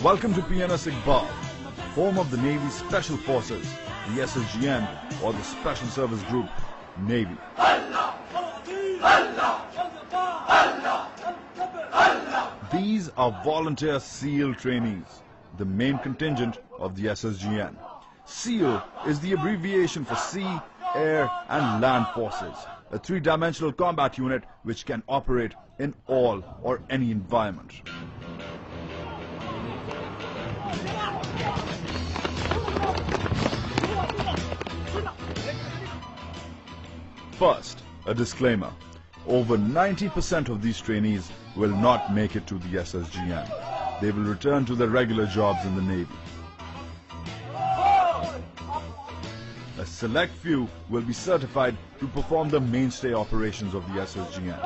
Welcome to PNS Iqbal, home of the Navy Special Forces, the SSGN, or the Special Service Group, Navy. These are volunteer SEAL trainees, the main contingent of the SSGN. SEAL is the abbreviation for Sea, Air and Land Forces, a three-dimensional combat unit which can operate in all or any environment. First, a disclaimer. Over 90% of these trainees will not make it to the SSGN. They will return to their regular jobs in the Navy. A select few will be certified to perform the mainstay operations of the SSGN.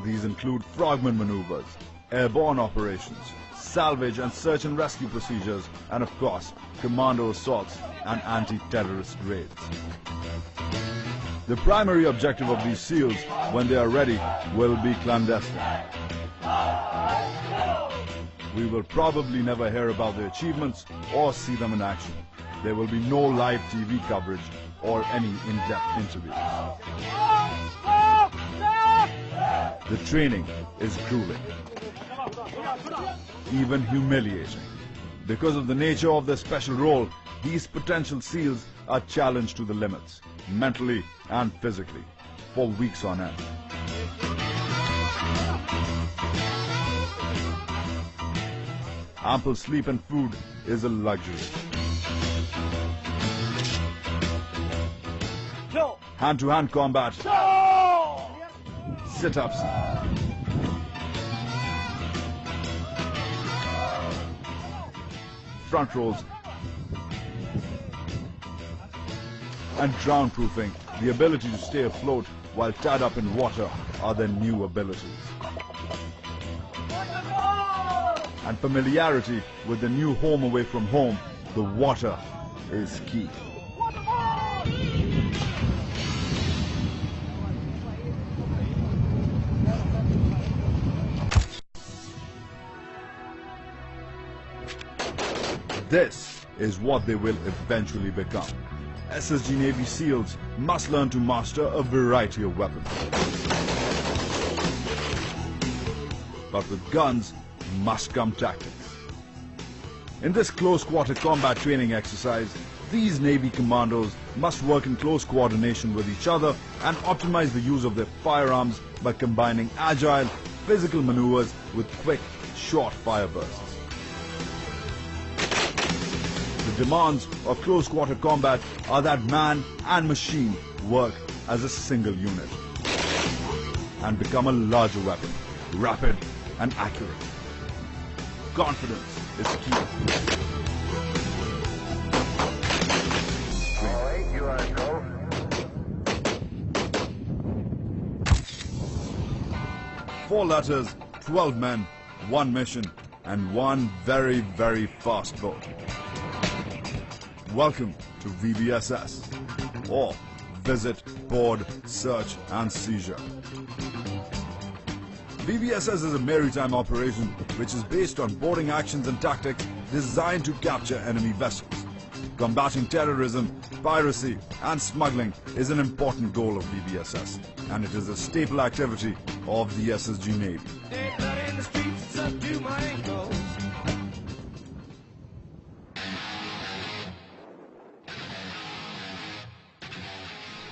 These include frogman maneuvers, airborne operations, salvage and search and rescue procedures, and of course, commando assaults and anti-terrorist raids. The primary objective of these SEALs, when they are ready, will be clandestine. We will probably never hear about their achievements or see them in action. There will be no live TV coverage or any in-depth interviews. The training is grueling, even humiliating. Because of the nature of their special role, these potential SEALs are challenged to the limits, mentally and physically, for weeks on end. Ample sleep and food is a luxury. Hand-to-hand combat, sit-ups, front rolls, and drown-proofing, the ability to stay afloat while tied up in water, are their new abilities. And familiarity with the new home away from home, the water, is key. This is what they will eventually become. SSG Navy SEALs must learn to master a variety of weapons. But with guns must come tactics. In this close-quarter combat training exercise, these Navy commandos must work in close coordination with each other and optimize the use of their firearms by combining agile, physical maneuvers with quick, short fire bursts. The demands of close-quarter combat are that man and machine work as a single unit and become a larger weapon, rapid and accurate. Confidence is key. All right, you are go. 4 letters, 12 men, 1 mission, and 1 very, very fast boat. Welcome to VBSS, or Visit, Board, Search and Seizure. VBSS is a maritime operation which is based on boarding actions and tactics designed to capture enemy vessels. Combating terrorism, piracy and smuggling is an important goal of VBSS, and it is a staple activity of the SSG Navy.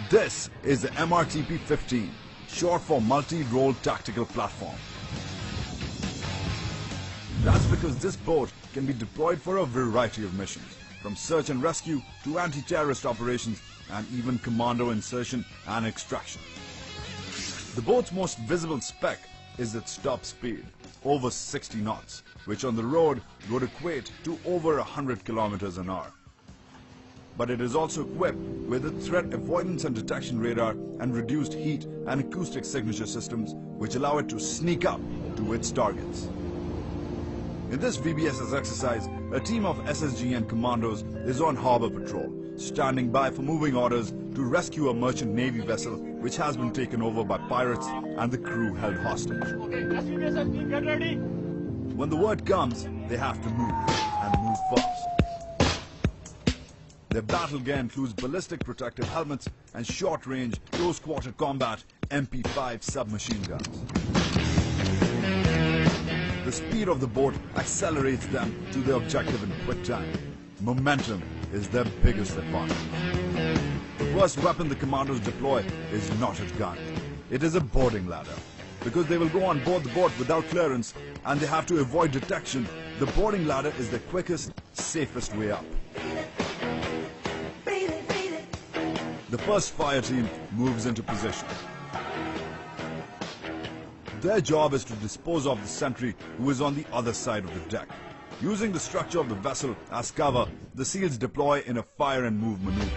This is the MRTP-15, short for Multi-Role Tactical Platform. That's because this boat can be deployed for a variety of missions, from search and rescue to anti-terrorist operations and even commando insertion and extraction. The boat's most visible spec is its top speed, over 60 knots, which on the road would equate to over 100 kilometers an hour. But it is also equipped with a threat avoidance and detection radar and reduced heat and acoustic signature systems which allow it to sneak up to its targets. In this VBSS exercise, a team of SSGN commandos is on harbor patrol, standing by for moving orders to rescue a merchant Navy vessel which has been taken over by pirates and the crew held hostage. Okay, SVBSS team, get ready. When the word comes, they have to move, and move fast. Their battle gear includes ballistic protective helmets and short-range, close-quarter combat MP5 submachine guns. The speed of the boat accelerates them to their objective in quick time. Momentum is their biggest advantage. The first weapon the commandos deploy is not a gun. It is a boarding ladder. Because they will go on board the boat without clearance and they have to avoid detection, the boarding ladder is the quickest, safest way up. The first fire team moves into position. Their job is to dispose of the sentry who is on the other side of the deck. Using the structure of the vessel as cover, the SEALs deploy in a fire and move maneuver.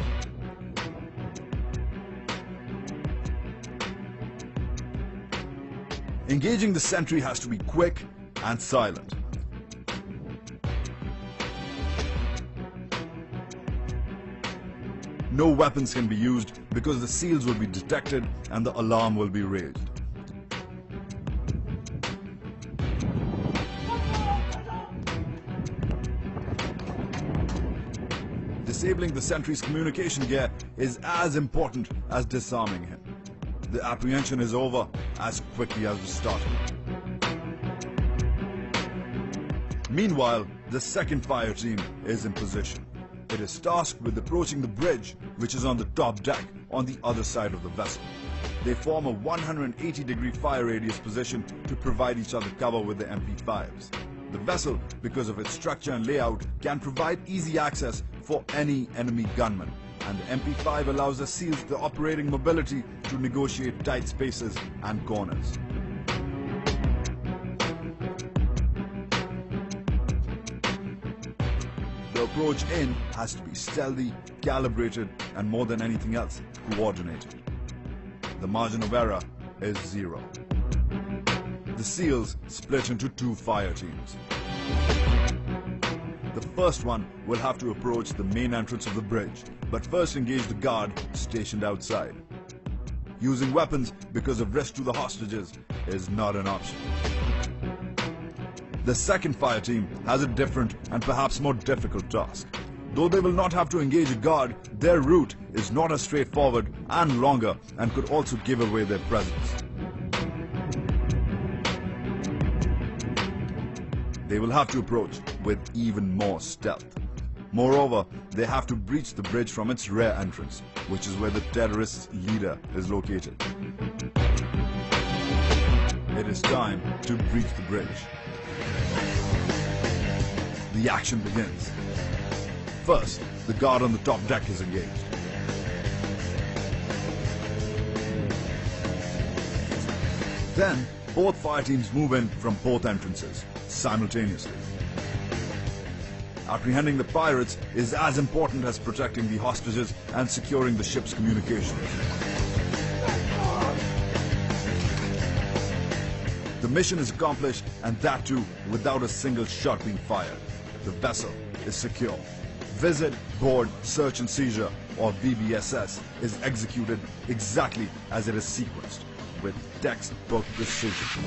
Engaging the sentry has to be quick and silent. No weapons can be used because the SEALs will be detected and the alarm will be raised. Disabling the sentry's communication gear is as important as disarming him. The apprehension is over as quickly as we started. Meanwhile, the second fire team is in position. It is tasked with approaching the bridge, which is on the top deck on the other side of the vessel. They form a 180-degree fire radius position to provide each other cover with the MP5s. The vessel, because of its structure and layout, can provide easy access for any enemy gunman, and the MP5 allows the SEALs the operating mobility to negotiate tight spaces and corners. The approach in has to be stealthy, calibrated, and more than anything else, coordinated. The margin of error is 0. The SEALs split into 2 fire teams. The first one will have to approach the main entrance of the bridge, but first engage the guard stationed outside. Using weapons because of risk to the hostages is not an option. The second fire team has a different and perhaps more difficult task. Though they will not have to engage a guard, their route is not as straightforward and longer and could also give away their presence. They will have to approach with even more stealth. Moreover, they have to breach the bridge from its rear entrance, which is where the terrorist's leader is located. It is time to breach the bridge. The action begins. First, the guard on the top deck is engaged. Then, both fire teams move in from both entrances simultaneously. Apprehending the pirates is as important as protecting the hostages and securing the ship's communications. The mission is accomplished, and that too without a single shot being fired. The vessel is secure. Visit, board, search and seizure, or VBSS, is executed exactly as it is sequenced, with textbook precision.